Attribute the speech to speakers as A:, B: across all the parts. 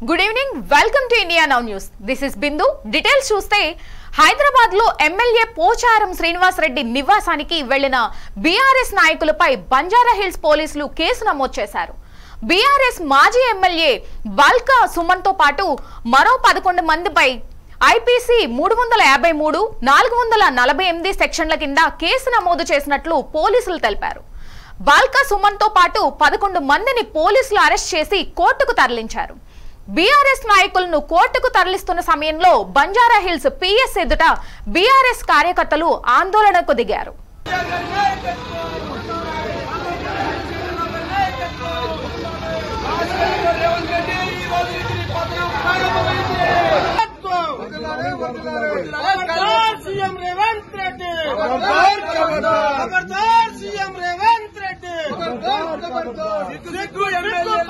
A: Good evening, welcome to India now news. This is Bindu. Details చూస్తే హైదరాబాద్ లో MLA Pocharam Srinivas Reddy నివాసానికి వెళ్లిన బీఆర్ఎస్ నాయకులపై బంజారా హిల్స్ పోలీసులు కేసు నమోదు చేశారు. బీఆర్ఎస్ మాజీ ఎమ్మెల్యే బాల్కా సుమన్ తో పాటు మరో 11 మందిపై ఐపీసీ 353, 448 సెక్షన్ల కింద కేసు నమోదు చేసినట్లు పోలీసులు తెలిపారు. బాల్కా సుమన్ తో పాటు 11 మందిని పోలీసులు అరెస్ట్ చేసి కోర్టుకు తరలించారు. బీఆర్ఎస్ నాయకులను కోర్టుకు తరలిస్తున్న సమయంలో బంజారా హిల్స్ పిఎస్ ఎదుట బీఆర్ఎస్ కార్యకర్తలు ఆందోళనకు దిగారు.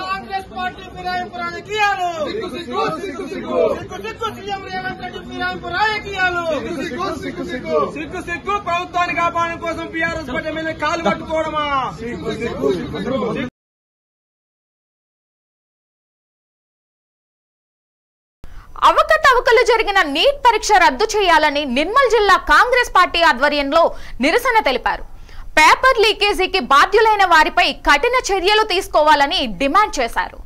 B: కాంగ్రెస్ పార్టీ ఫిరాయింపు రాజకీయాలు, సిగ్గు సిగ్గు ప్రభుత్వాన్ని కాపాడడం కోసం బీఆర్ఎస్ పార్టీ ఎమ్మెల్యే కాలు పట్టుకోవడమా?
A: అవకతవకలు జరిగిన నీట్ పరీక్ష రద్దు చేయాలని నిర్మల్ జిల్లా కాంగ్రెస్ పార్టీ ఆధ్వర్యంలో నిరసన తెలిపారు. పేపర్ లీకేజీకి బాధ్యులైన వారిపై కఠిన చర్యలు తీసుకోవాలని డిమాండ్ చేశారు.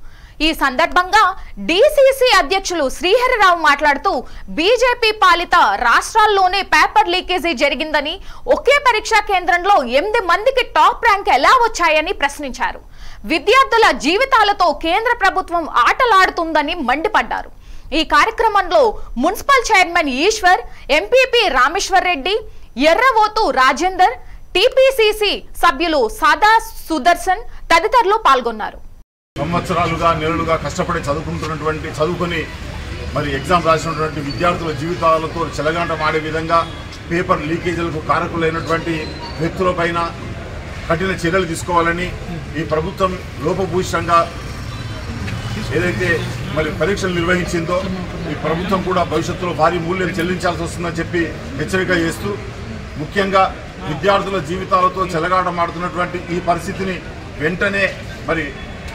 A: ఈ సందర్భంగా డీసీసీ అధ్యక్షులు శ్రీహరిరావు మాట్లాడుతూ బీజేపీ పాలిత రాష్ట్రాల్లోనే పేపర్ లీకేజీ జరిగిందని, ఒకే పరీక్షా కేంద్రంలో 8 మందికి టాప్ ర్యాంక్ ఎలా వచ్చాయని ప్రశ్నించారు. విద్యార్థుల జీవితాలతో కేంద్ర ప్రభుత్వం ఆటలాడుతుందని మండిపడ్డారు. ఈ కార్యక్రమంలో municipal chairman Eshwar, MPP Rameshwar Reddy, Erravothu Rajender, TPCC సభ్యులు సదా సుదర్శన్ తదితరులు పాల్గొన్నారు.
C: సంవత్సరాలుగా నెలలుగా కష్టపడి చదువుకొని మరి ఎగ్జామ్ రాసినటువంటి విద్యార్థుల జీవితాలతో చెలగాటమాడే విధంగా పేపర్ లీకేజీలకు కారకులైనటువంటి వ్యక్తులపైన కఠిన చర్యలు తీసుకోవాలని ఈ ప్రభుత్వం లోపభూయిష్టంగా ఏదైతే మరి పరీక్షలు నిర్వహించిందో ఈ ప్రభుత్వం కూడా భవిష్యత్తులో భారీ మూల్యం చెల్లించాల్సి వస్తుందని చెప్పి హెచ్చరిక చేస్తూ, ముఖ్యంగా విద్యార్థుల జీవితాలతో చెలగాటమాడుతున్నటువంటి ఈ పరిస్థితిని వెంటనే మరి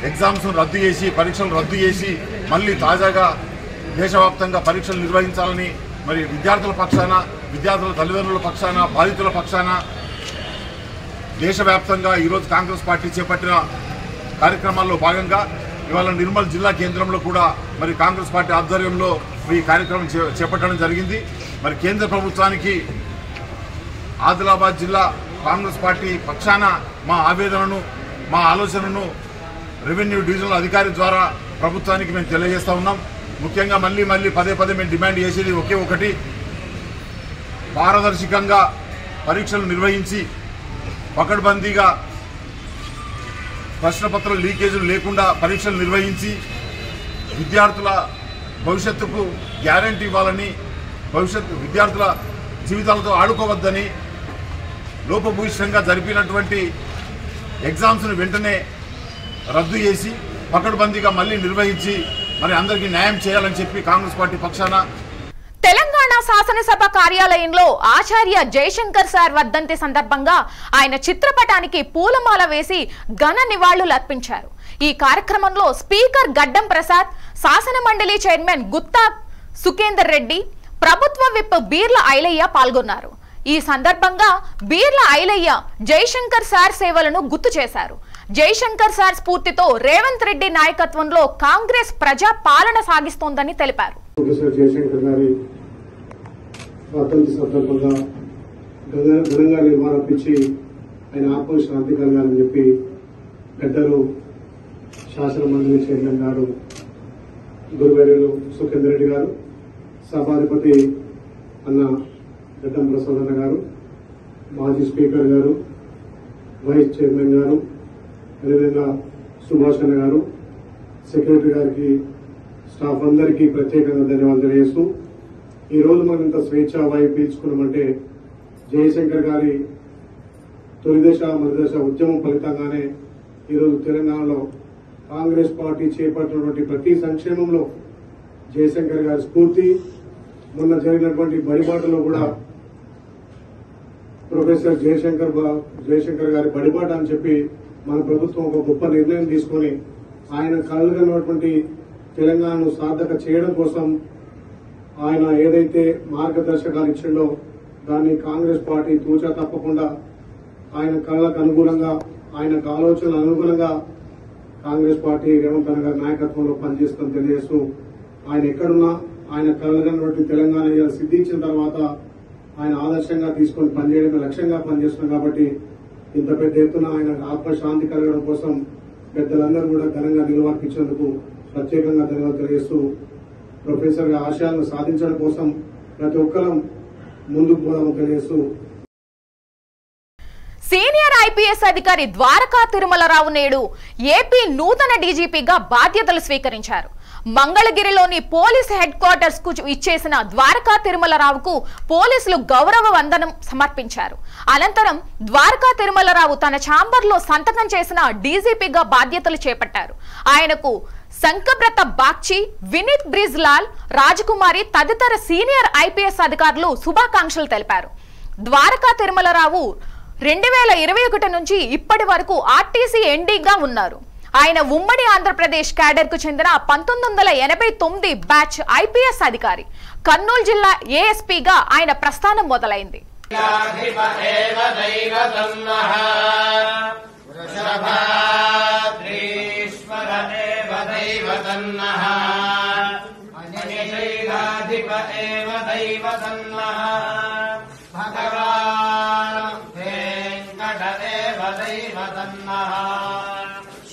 C: ఎగ్జామ్స్ రద్దు చేసి, పరీక్షలు రద్దు చేసి మళ్ళీ తాజాగా దేశవ్యాప్తంగా పరీక్షలు నిర్వహించాలని మరి విద్యార్థుల పక్షాన, విద్యార్థుల తల్లిదండ్రుల పక్షాన, బాధితుల పక్షాన దేశవ్యాప్తంగా ఈరోజు కాంగ్రెస్ పార్టీ చేపట్టిన కార్యక్రమాల్లో భాగంగా ఇవాళ నిర్మల్ జిల్లా కేంద్రంలో కూడా మరి కాంగ్రెస్ పార్టీ ఆధ్వర్యంలో ఈ కార్యక్రమం చేపట్టడం జరిగింది. మరి కేంద్ర ప్రభుత్వానికి ఆదిలాబాద్ జిల్లా కాంగ్రెస్ పార్టీ పక్షాన మా ఆవేదనను, మా ఆలోచనను రెవెన్యూ డివిజనల్ అధికారి ద్వారా ప్రభుత్వానికి మేము తెలియజేస్తా ఉన్నాం. ముఖ్యంగా మళ్ళీ పదే మేము డిమాండ్ చేసేది ఒకే ఒకటి, పారదర్శకంగా పరీక్షలు నిర్వహించి పకడ్బందీగా ప్రశ్నపత్రాల లీకేజీలు లేకుండా పరీక్షలు నిర్వహించి విద్యార్థుల భవిష్యత్తుకు గ్యారంటీ ఇవ్వాలని, విద్యార్థుల జీవితాలతో ఆడుకోవద్దని, లోపభూయిష్టంగా జరిపినటువంటి ఎగ్జామ్స్ను వెంటనే రద్దు చేసి పకడ్బందీగా మళ్ళీ నిర్వహించి మరి అందరికీ న్యాయం చేయాలని చెప్పి కాంగ్రెస్ పార్టీ పక్షాన
A: తెలంగాణ శాసనసభ కార్యాలయంలో ఆచార్య జయశంకర్ సార్ వర్ధంతి సందర్భంగా ఆయన చిత్రపటానికి పూలమాల వేసి ఘన నివాళులు అర్పించారు. ఈ కార్యక్రమంలో స్పీకర్ గడ్డం ప్రసాద్, శాసన మండలి చైర్మన్ గుత్తా సుఖేందర్ రెడ్డి, ప్రభుత్వ విప్ బీర్ల ఐలయ్య పాల్గొన్నారు. ఈ సందర్భంగా బీర్ల ఐలయ్య జయశంకర్ సార్ సేవలను గుర్తు చేశారు. జయశంకర్ సార్ స్ఫూర్తితో రేవంత్ రెడ్డి నాయకత్వంలో కాంగ్రెస్ ప్రజా పాలన సాగిస్తోందని తెలిపారు.
D: జయశంకర్ గారి వర్ధంతి సందర్భంగా ఘనంగా నిర్వహించి ఆయన ఆత్మశాంతి కలగాలని చెప్పి పెద్దలు శాసన మండలి చైర్మన్ గారు గురువర్యులు సుఖేందర్ రెడ్డి గారు, సభాధిపతి అన్న గడ్డం ప్రసాద్ అన్న గారు, మాజీ స్పీకర్ గారు, వైస్ చైర్మన్ గారు, అదేవిధంగా సుభాష్ అన్న గారు, సెక్రటరీ గారికి, స్టాఫ్ అందరికీ ప్రత్యేకంగా ధన్యవాదాలు తెలియజేస్తూ, ఈ రోజు మనం ఇంత స్వేచ్ఛ వాయు పీల్చుకున్నామంటే జయశంకర్ గారి తొలిదశ మరుదశ ఉద్యమం ఫలితంగానే ఈరోజు తెలంగాణలో కాంగ్రెస్ పార్టీ చేపట్టినటువంటి ప్రతి సంక్షేమంలో జయశంకర్ గారి స్ఫూర్తి, మొన్న జరిగినటువంటి బడిబాటలో కూడా ప్రొఫెసర్ జయశంకర్ గారి బడిబాట అని చెప్పి మన ప్రభుత్వం ఒక గొప్ప నిర్ణయం తీసుకుని ఆయన కలలుగన్నటువంటి తెలంగాణను సార్థక చేయడం కోసం ఆయన ఏదైతే మార్గదర్శకాలు ఇచ్చిండో దాన్ని కాంగ్రెస్ పార్టీ తూచా తప్పకుండా ఆయన కళలకు అనుగుణంగా ఆయనకు ఆలోచనలు అనుగుణంగా కాంగ్రెస్ పార్టీ రేవంత్ అన్న గారి నాయకత్వంలో పనిచేస్తుందని తెలియజేస్తూ ఆయన ఎక్కడున్నా ఆయన కలగనటువంటి తెలంగాణ సిద్ధించిన తర్వాత ఆయన ఆదర్శంగా తీసుకొని పనిచేయడమే లక్ష్యంగా పనిచేస్తున్నాం కాబట్టి ఇంత పెద్ద ఎత్తున ఆయన ఆత్మశాంతి కలగడం కోసం పెద్దలందరూ కూడా ఘనంగా నిలవర్పించేందుకు ప్రత్యేకంగా ధన్యవాదాలు తెలియజేస్తూ ప్రొఫెసర్ గా ఆశయాలను సాధించడం కోసం ప్రతి ఒక్కరం ముందుకు పోదామని తెలియజేస్తూ
A: సీనియర్ ఐపీఎస్ అధికారి ద్వారకా తిరుమలరావు నేడు ఏపీ నూతన డీజీపీగా బాధ్యతలు స్వీకరించారు. మంగళగిరిలోని పోలీస్ హెడ్ క్వార్టర్స్ కు ఇచ్చేసిన ద్వారకా తిరుమలరావుకు పోలీసులు గౌరవ వందనం సమర్పించారు. అనంతరం ద్వారకా తిరుమలరావు తన ఛాంబర్లో సంతకం చేసిన డీజీపీగా బాధ్యతలు చేపట్టారు. ఆయనకు సంకబ్రత బాగ్చి, వినీత్ బ్రిజ్లాల్, రాజకుమారి తదితర సీనియర్ ఐపీఎస్ అధికారులు శుభాకాంక్షలు తెలిపారు. ద్వారకా తిరుమలరావు 2021 నుంచి ఇప్పటి వరకు ఆర్టీసీ ఎండీగా ఉన్నారు. ఆయన ఉమ్మడి ఆంధ్రప్రదేశ్ క్యాడర్ కు చెందిన 1989 బ్యాచ్ ఐపీఎస్ అధికారి. కర్నూలు జిల్లా ఏఎస్పీగా ఆయన ప్రస్థానం మొదలైంది.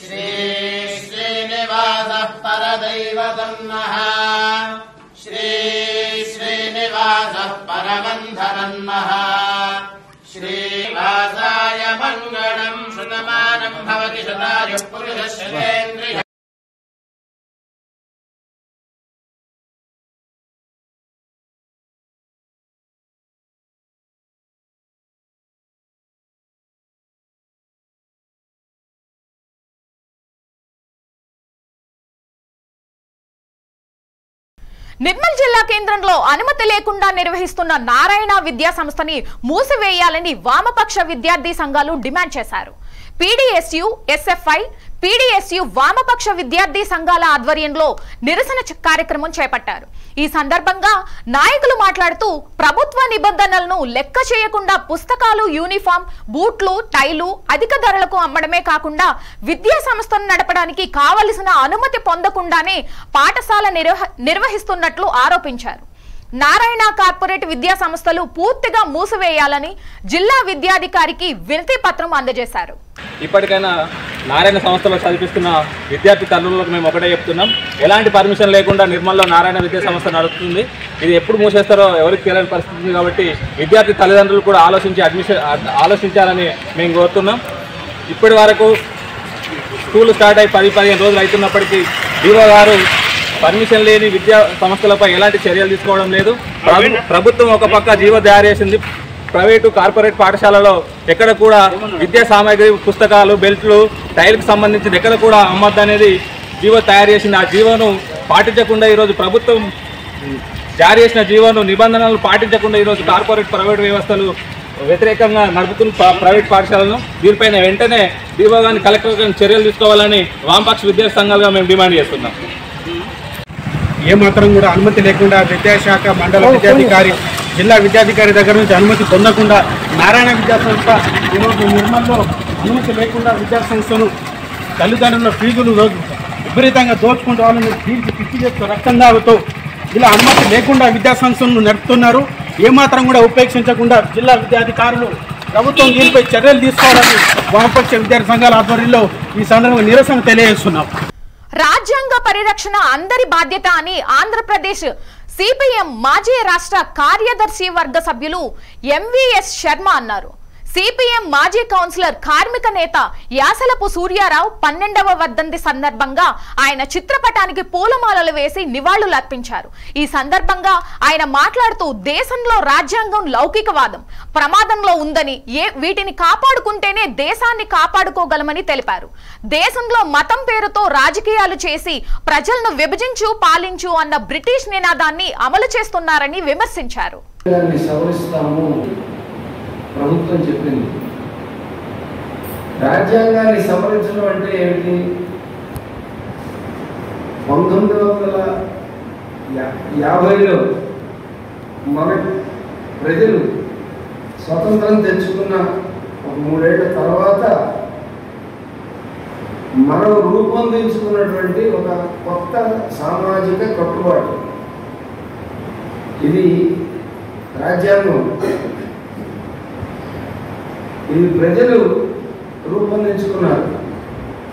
E: श्री श्रीनिवासः परदैवतन्नः श्री श्रीनिवासः परमन्धरन्नः श्रीवासाय मङ्गलम् शृणमानम् भवति शतायुः पुरुषश्रेन्द्रियः
A: నిర్మల్ జిల్లా కేంద్రంలో అనుమతి లేకుండా నిర్వహిస్తున్న నారాయణ విద్యా సంస్థని మూసివేయాలని వామపక్ష విద్యార్థి సంఘాలు డిమాండ్ చేశారు. పీడీఎస్యు, ఎస్ఎఫ్ఐ, పీడీఎస్యు వామపక్ష విద్యార్థి సంఘాల ఆధ్వర్యంలో నిరసన కార్యక్రమం చేపట్టారు. ఈ సందర్భంగా నాయకులు మాట్లాడుతూ ప్రభుత్వ నిబంధనలను లెక్క చేయకుండా పుస్తకాలు, యూనిఫామ్, బూట్లు, టైలు అధిక ధరలకు అమ్మడమే కాకుండా విద్యా సంస్థను నడపడానికి కావలసిన అనుమతి పొందకుండానే పాఠశాల నిర్వహిస్తున్నట్లు ఆరోపించారు. నారాయణ కార్పొరేట్ విద్యా సంస్థలు పూర్తిగా మూసివేయాలని జిల్లా విద్యాధికారికి వినతి పత్రం అందజేశారు.
F: ఇప్పటికైనా నారాయణ సంస్థలో చదివిస్తున్న విద్యార్థి తల్లులకు మేము ఒకటే చెప్తున్నాం, ఎలాంటి పర్మిషన్ లేకుండా నిర్మల్లో నారాయణ విద్యా సంస్థ నడుస్తుంది. ఇది ఎప్పుడు మూసేస్తారో ఎవరికి తెలియని పరిస్థితి కాబట్టి విద్యార్థి తల్లిదండ్రులు కూడా ఆలోచించాలని మేము కోరుతున్నాం. ఇప్పటి వరకు స్కూల్ స్టార్ట్ అయ్యి 10-15 రోజులు అవుతున్నప్పటికీ డిఓ గారు పర్మిషన్ లేని విద్యా సంస్థలపై ఎలాంటి చర్యలు తీసుకోవడం లేదు. ప్రభుత్వం ఒక పక్క జీవో తయారు చేసింది, ప్రైవేటు కార్పొరేట్ పాఠశాలలో ఎక్కడ కూడా విద్యా సామాగ్రి, పుస్తకాలు, బెల్ట్లు, టైర్కి సంబంధించిన ఎక్కడ కూడా అమ్మద్దనేది జీవో తయారు చేసింది. ఆ జీవోను పాటించకుండా ఈరోజు ప్రభుత్వం జారీ చేసిన జీవోను నిబంధనలు పాటించకుండా ఈరోజు కార్పొరేట్ ప్రైవేట్ వ్యవస్థలు వ్యతిరేకంగా నడుపుతున్న ప్రైవేట్ పాఠశాలను దీనిపైన వెంటనే డిఓ గారిని, కలెక్టర్ గారిని చర్యలు తీసుకోవాలని వామపక్ష విద్యార్థి సంఘాలుగా మేము డిమాండ్ చేస్తున్నాం.
G: ఏమాత్రం కూడా అనుమతి లేకుండా విద్యాశాఖ మండల విద్యాధికారి, జిల్లా విద్యాధికారి దగ్గర నుంచి అనుమతి పొందకుండా నారాయణ విద్యా సంస్థ ఈరోజు నిర్మల్లో అనుమతి లేకుండా విద్యా సంస్థను తల్లిదండ్రుల ఫీజులు విపరీతంగా దోచుకుంటూ వాళ్ళని ఫీజు పిచ్చి చేస్తూ రక్తం తాగుతూ ఇలా అనుమతి లేకుండా విద్యా సంస్థలను నడుపుతున్నారు. ఏమాత్రం కూడా ఉపేక్షించకుండా జిల్లా విద్యాధికారులు ప్రభుత్వం దీనిపై చర్యలు తీసుకోవాలని వామపక్ష విద్యార్థి సంఘాల ఆధ్వర్యంలో ఈ సందర్భంగా నిరసన తెలియజేస్తున్నాం.
A: రాజ్యాంగ పరిరక్షణ అందరి బాధ్యత అని ఆంధ్రప్రదేశ్ సిపిఎం మాజీ రాష్ట్ర కార్యదర్శి వర్గ సభ్యులు ఎంవీఎస్ శర్మ అన్నారు. సిపిఎం మాజీ కౌన్సిలర్, కార్మిక నేత యాసలపు సూర్యారావు 12వ వర్ధంతి సందర్భంగా ఆయన చిత్రపటానికి పూలమాలలు వేసి నివాళులు అర్పించారు. ఈ సందర్భంగా ఆయన మాట్లాడుతూ దేశంలో రాజ్యాంగం లౌకికవాదం ప్రమాదంలో ఉందని, వీటిని కాపాడుకుంటేనే దేశాన్ని కాపాడుకోగలమని తెలిపారు. దేశంలో మతం పేరుతో రాజకీయాలు చేసి ప్రజలను విభజించు, పాలించు అన్న బ్రిటిష్ నినాదాన్ని అమలు చేస్తున్నారని విమర్శించారు.
H: ప్రభుత్వం చెప్పింది రాజ్యాంగాన్ని సవరించడం అంటే ఏమిటి? 1950లో మన ప్రజలు స్వతంత్రం తెచ్చుకున్న ఒక 3 ఏళ్ల తర్వాత మనం రూపొందించుకున్నటువంటి ఒక కొత్త సామాజిక కట్టుబాటు ఇది రాజ్యాంగం. ఇది ప్రజలు రూపొందించుకున్నారు.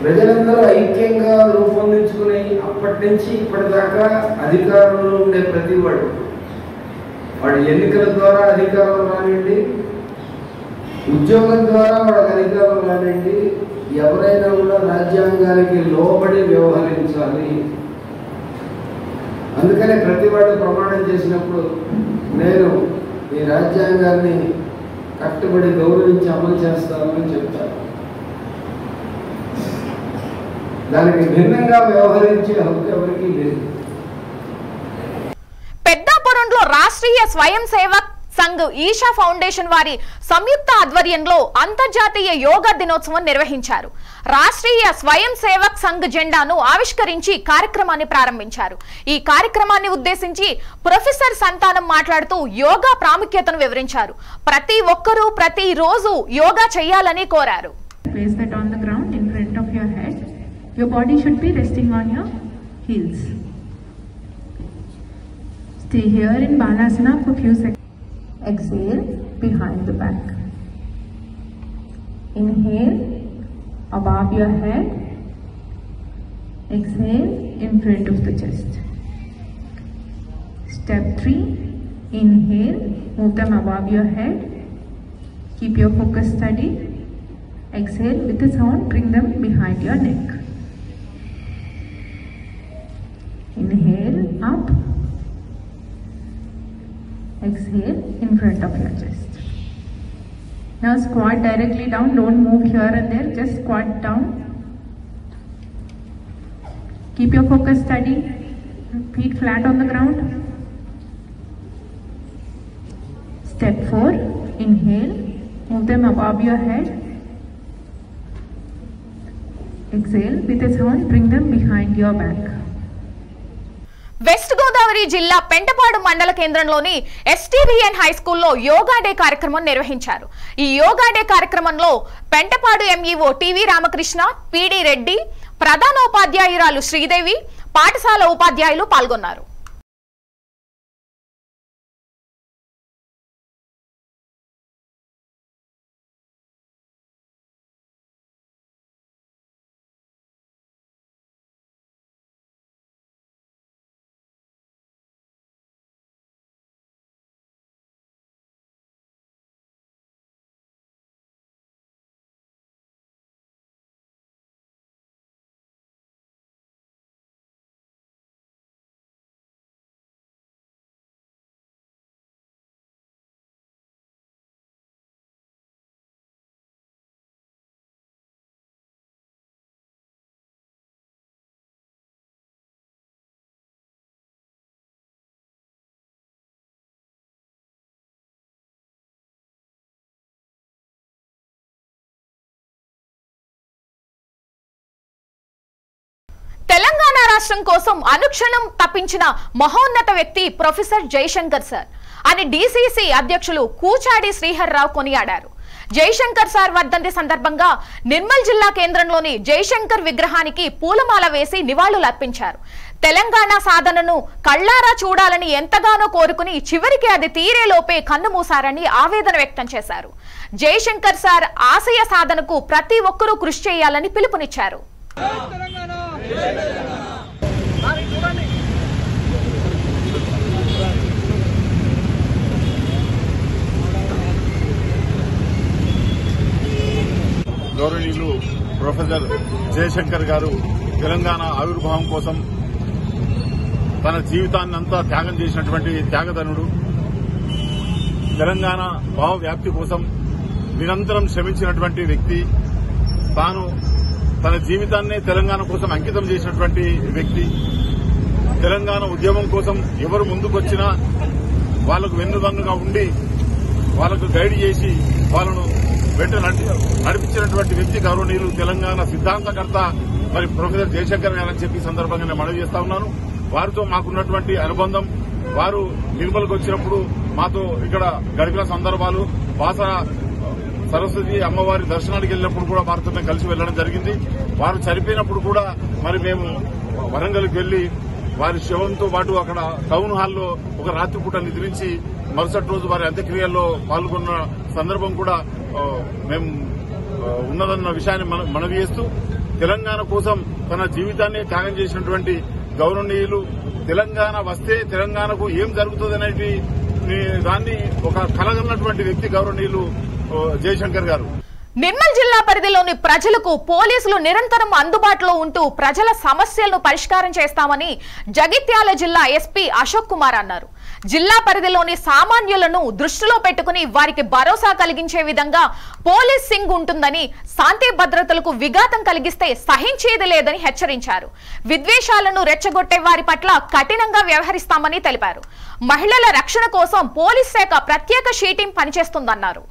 H: ప్రజలందరూ ఐక్యంగా రూపొందించుకుని అప్పటి నుంచి ఇప్పటిదాకా అధికారంలో ఉండే ప్రతి వాడు ఎన్నికల ద్వారా అధికారం రానండి, ఉద్యోగం ద్వారా వాళ్ళకి అధికారం రానండి, ఎవరైనా కూడా రాజ్యాంగానికి లోబడి వ్యవహరించాలి. అందుకనే ప్రతి వాడు ప్రమాణం చేసినప్పుడు నేను ఈ రాజ్యాంగాన్ని కట్టుబడి గౌరవించి అమలు చేస్తానని చెప్తాను. దానికి భిన్నంగా వ్యవహరించే హక్కు ఎవరికీ లేదు.
A: పెద్దాపురంలో రాష్ట్రీయ స్వయం సేవక్ సంఘ్ ఈషా ఫౌండేషన్ వారి సంయుక్త ఆధ్వర్యంలో అంతర్జాతీయ యోగా దినోత్సవం నిర్వహించారు. రాష్ట్రీయ స్వయం సేవక్ సంఘ్ జెండాను ఆవిష్కరించి కార్యక్రమాన్ని ప్రారంభించారు. ఈ కార్యక్రమాన్ని ఉద్దేశించి ప్రొఫెసర్ సంతానం మాట్లాడుతూ యోగా ప్రాముఖ్యతను వివరించారు. ప్రతి ఒక్కరూ ప్రతి రోజు యోగా చేయాలని కోరారు.
I: Your body should be resting on your heels. Stay here in Balasana for few seconds. Exhale behind the back. Inhale above your head. Exhale in front of the chest. Step 3. Inhale, move them above your head. Keep your focus steady. Exhale with a sound, bring them behind your neck. Inhale up, exhale in front of your chest. Now squat directly down, don't move here and there, just squat down. Keep your focus steady, feet flat on the ground. Step 4, inhale, move them above your head. Exhale with a sound, bring them behind your back.
A: West Godavari జిల్లా పెంటపాడు మండల కేంద్రంలోని ఎస్టీబీఎన్ high స్కూల్లో yoga day కార్యక్రమం నిర్వహించారు. ఈ yoga day కార్యక్రమంలో Pentapadu MEO TV Ramakrishna, PD Reddy, ప్రధానోపాధ్యాయురాలు శ్రీదేవి, పాఠశాల ఉపాధ్యాయులు పాల్గొన్నారు. తెలంగాణ రాష్ట్రం కోసం అనుక్షణం తప్పించిన మహోన్నత వ్యక్తి ప్రొఫెసర్ జయశంకర్ సార్ అని డీసీసీ అధ్యక్షులు కూచాడి శ్రీహర్రావు కొనియాడారు. జయశంకర్ సార్ వర్ధంతి సందర్భంగా నిర్మల్ జిల్లా కేంద్రంలోని జయశంకర్ విగ్రహానికి పూలమాల వేసి నివాళులర్పించారు. తెలంగాణ సాధనను కళ్లారా చూడాలని ఎంతగానో కోరుకుని చివరికి అది తీరేలోపే కన్నుమూశారని ఆవేదన వ్యక్తం చేశారు. జయశంకర్ సార్ ఆశయ సాధనకు ప్రతి ఒక్కరూ కృషి చేయాలని పిలుపునిచ్చారు.
C: గౌరవనీయులు ప్రొఫెసర్ జయశంకర్ గారు తెలంగాణ ఆవిర్భావం కోసం తన జీవితాన్నంతా త్యాగం చేసినటువంటి త్యాగధనుడు. తెలంగాణ భావ వ్యాప్తి కోసం నిరంతరం శ్రమించినటువంటి వ్యక్తి. తాను తన జీవితాన్నే తెలంగాణ కోసం అంకితం చేసినటువంటి వ్యక్తి. తెలంగాణ ఉద్యమం కోసం ఎవరు ముందుకొచ్చినా వాళ్లకు వెన్నుదన్నుగా ఉండి వాళ్లకు గైడ్ చేసి వాళ్ళను వెంట నడిపించినటువంటి వ్యక్తి గౌరవనీయులు తెలంగాణ సిద్ధాంతకర్త మరి ప్రొఫెసర్ జయశంకర్ గారని చెప్పి సందర్భంగా నేను మనవి చేస్తా ఉన్నాను. వారితో మాకున్నటువంటి అనుబంధం, వారు నిర్మల్కి వచ్చినప్పుడు మాతో ఇక్కడ గడిపిన సందర్భాలు, వాస సరస్వతి అమ్మవారి దర్శనానికి వెళ్ళినప్పుడు కూడా వారితో మేము కలిసి వెళ్లడం జరిగింది. వారు చనిపోయినప్పుడు కూడా మరి మేము వరంగల్కి వెళ్లి వారి శవంతో పాటు అక్కడ టౌన్ హాల్లో ఒక రాత్రిపూట నిద్రించి మరుసటి రోజు వారి అంత్యక్రియల్లో పాల్గొన్న సందర్భం కూడా మేము ఉన్నదన్న విషయాన్ని మనవి చేస్తూ, తెలంగాణ కోసం తన జీవితాన్ని త్యాగం చేసినటువంటి గౌరవనీయులు, తెలంగాణ వస్తే తెలంగాణకు ఏం జరుగుతుందనేది దాన్ని ఒక కలగన్నటువంటి వ్యక్తి గౌరవనీయులు జయశంకర్ గారు.
A: నిర్మల్ జిల్లా పరిధిలోని ప్రజలకు పోలీసులు నిరంతరం అందుబాటులో ఉంటూ ప్రజల సమస్యలను పరిష్కారం చేస్తామని జగిత్యాల జిల్లా ఎస్పీ అశోక్ కుమార్ అన్నారు. జిల్లా పరిధిలోని సామాన్యులను దృష్టిలో పెట్టుకుని వారికి భరోసా కలిగించే విధంగా పోలీస్ సింగ్ ఉంటుందని, శాంతి భద్రతలకు విఘాతం కలిగిస్తే సహించేది లేదని హెచ్చరించారు. విద్వేషాలను రెచ్చగొట్టే వారి పట్ల కఠినంగా వ్యవహరిస్తామని తెలిపారు. మహిళల రక్షణ కోసం పోలీస్ శాఖ ప్రత్యేక షీటీం పనిచేస్తుందన్నారు.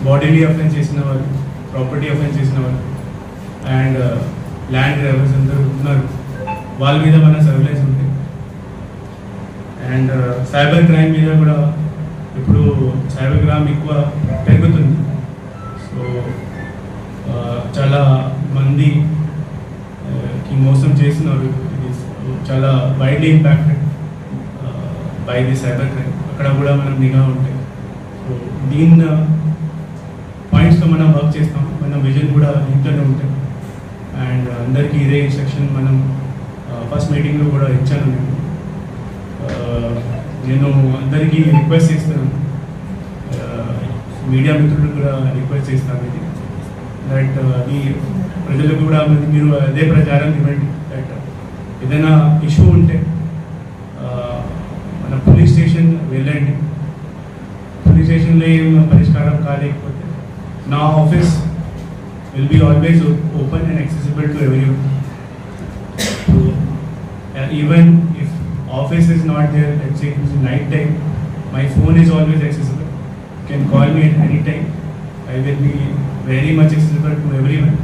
J: బాడీలీ అఫెన్స్ చేసిన వారు, ప్రాపర్టీ అఫెన్స్ చేసిన వారు అండ్ ల్యాండ్ గ్రాబర్స్ అందరూ ఉన్నారు. వాళ్ళ మీద మన సర్వేలెన్స్ ఉంది. అండ్ సైబర్ క్రైమ్ మీద కూడా ఇప్పుడు సైబర్ క్రైమ్ ఎక్కువ పెరుగుతుంది. సో చాలా మంది కి మోసం చేస్తున్నారు. చాలా widely impacted by the cyber crime. అక్కడ కూడా మనం నిఘా ఉంటాయి. సో దీన్ని పాయింట్స్తో మనం వర్క్ చేస్తాం. మన విజన్ కూడా ఇంట్లోనే ఉంటాయి. అండ్ అందరికీ ఇదే ఇన్స్ట్రక్షన్ మనం ఫస్ట్ మీటింగ్లో కూడా ఇచ్చాను. నేను అందరికీ రిక్వెస్ట్ చేస్తాను, మీడియా మిత్రులకు కూడా రిక్వెస్ట్ చేస్తాను ఇది దట్ అది ప్రజలకు కూడా మీరు అదే ప్రచారం ఇవ్వండి. దట్ ఏదైనా ఇష్యూ ఉంటే మన పోలీస్ స్టేషన్ వెళ్ళండి. పోలీస్ స్టేషన్లో ఏం పరిష్కారం కాలేకపోతే నా office will be always open and accessible to everyone. So, even if office is not there, let's say it's night time, my phone is always accessible. You can call me at any time. I will be very much accessible to everyone,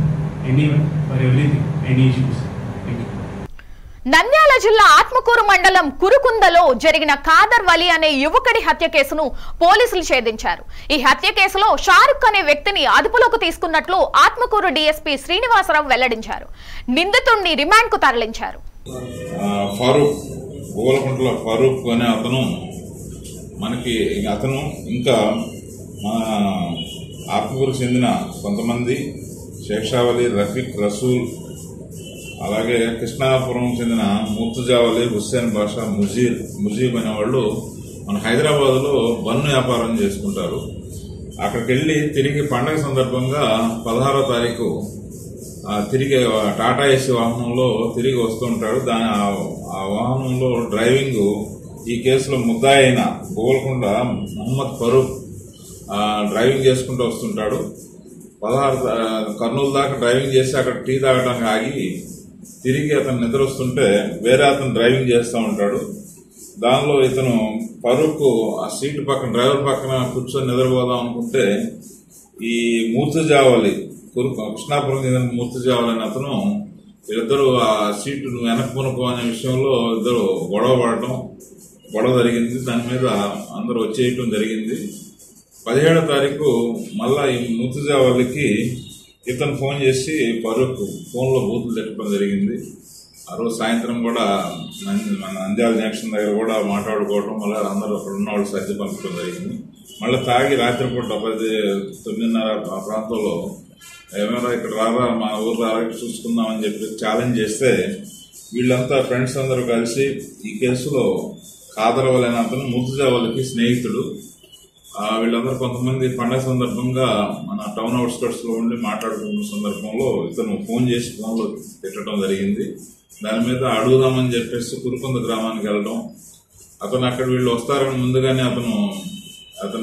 J: anyone, for everything, any issues. Thank you.
A: Nandyal జిల్లా ఆత్మకూరు మండలం కురుకుందలో జరిగిన ఖాదర్ వలి అనే యువకుడి హత్య కేసును పోలీసులు ఛేదించారు. ఈ హత్య కేసులో షారుఖ్ అనే వ్యక్తిని అదుపులోకి తీసుకున్నట్లు ఆత్మకూరు డీఎస్పీ శ్రీనివాసరావు వెల్లడించారు. నిందితుడిని రిమాండ్ కు తరలించారు.
K: ఫారూక్ అనే అతను ఇంకా మన ఆత్మకూరుకు చెందిన కొంతమంది శేషావలి, రఫీక్, రసూల్, అలాగే కృష్ణాపురం చెందిన ముర్తుజావలి, హుస్సేన్ బాషా, ముజీబ్ అనే వాళ్ళు మన హైదరాబాద్లో బన్ను వ్యాపారం చేసుకుంటారు. అక్కడికి వెళ్ళి తిరిగి పండగ సందర్భంగా 16వ తారీఖు తిరిగి టాటా ఏసీ వాహనంలో తిరిగి వస్తుంటాడు. ఆ వాహనంలో డ్రైవింగ్ ఈ కేసులో ముద్దాయి అయిన గోల్కొండ మహమ్మద్ ఫరూక్ డ్రైవింగ్ చేసుకుంటూ వస్తుంటాడు. కర్నూలు దాకా డ్రైవింగ్ చేసి అక్కడ టీ తాగడానికి ఆగి తిరిగి అతను నిద్ర వస్తుంటే వేరే అతను డ్రైవింగ్ చేస్తూ ఉంటాడు. దానిలో ఇతను ఫరూక్ ఆ సీటు పక్కన, డ్రైవర్ పక్కన కూర్చొని నిద్రపోదాం అనుకుంటే ఈ మూర్తిజావలి, కృష్ణాపురం చెందిన మూర్తిజావలి అని అతను, వీళ్ళిద్దరూ ఆ సీటు వెనక్కి కొనుక్కో అనే విషయంలో ఇద్దరు గొడవ జరిగింది. దాని మీద అందరూ వచ్చేయటం జరిగింది. 17వ తారీఖు మళ్ళా ఈ మూర్తిజావలికి ఇతను ఫోన్ చేసి ఫరూక్ ఫోన్లో బూతులు తిట్టడం జరిగింది. ఆ రోజు సాయంత్రం కూడా మన నంద్యాల జంక్షన్ దగ్గర కూడా మాట్లాడుకోవడం, మళ్ళీ అందరూ అక్కడ ఉన్న వాళ్ళు సర్ది పంపడం జరిగింది. మళ్ళీ తాగి రాత్రిపూట 9:30 ఆ ప్రాంతంలో ఏమైనా ఇక్కడ రారా, మా ఊరు రారా, చూసుకుందామని చెప్పి ఛాలెంజ్ చేస్తే వీళ్ళంతా ఫ్రెండ్స్ అందరూ కలిసి ఈ కేసులో ఖాదర్ వలి అనే అతను ముర్తుజావలికి స్నేహితుడు. వీళ్ళందరూ కొంతమంది పండగ సందర్భంగా మన టౌన్ అవుట్స్కట్స్ లో ఉండి మాట్లాడుకున్న సందర్భంలో ఇతను ఫోన్ చేసి ఫోన్లో తిట్టడం జరిగింది. దాని మీద అడుగుదామని చెప్పేసి కురుకొంద గ్రామానికి వెళ్ళడం, అతను అక్కడ వీళ్ళు వస్తారని ముందుగానే అతను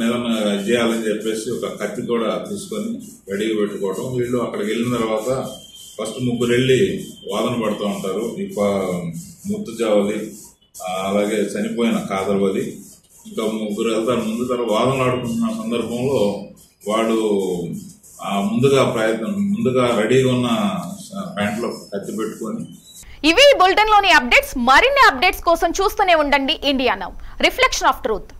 K: ఏదైనా చేయాలని చెప్పేసి ఒక కత్తి కూడా తీసుకొని రెడీగా పెట్టుకోవడం. వీళ్ళు అక్కడికి వెళ్ళిన తర్వాత ఫస్ట్ 3 వెళ్ళి వాదన పడుతూ ఉంటారు. ఈ ముర్తుజావలి, అలాగే చనిపోయిన ఖాదర్ వలి, ఇంకా 3 వెళ్తారు. వాదనలు ఆడుకుంటున్న సందర్భంలో వాడు ముందుగా రెడీగా ఉన్న ప్యాంట్లో కత్తి పెట్టుకొని.
A: ఇవి బులెటిన్ లోని అప్డేట్స్. మరిన్ని అప్డేట్స్ కోసం చూస్తూనే ఉండండి India now, reflection of truth.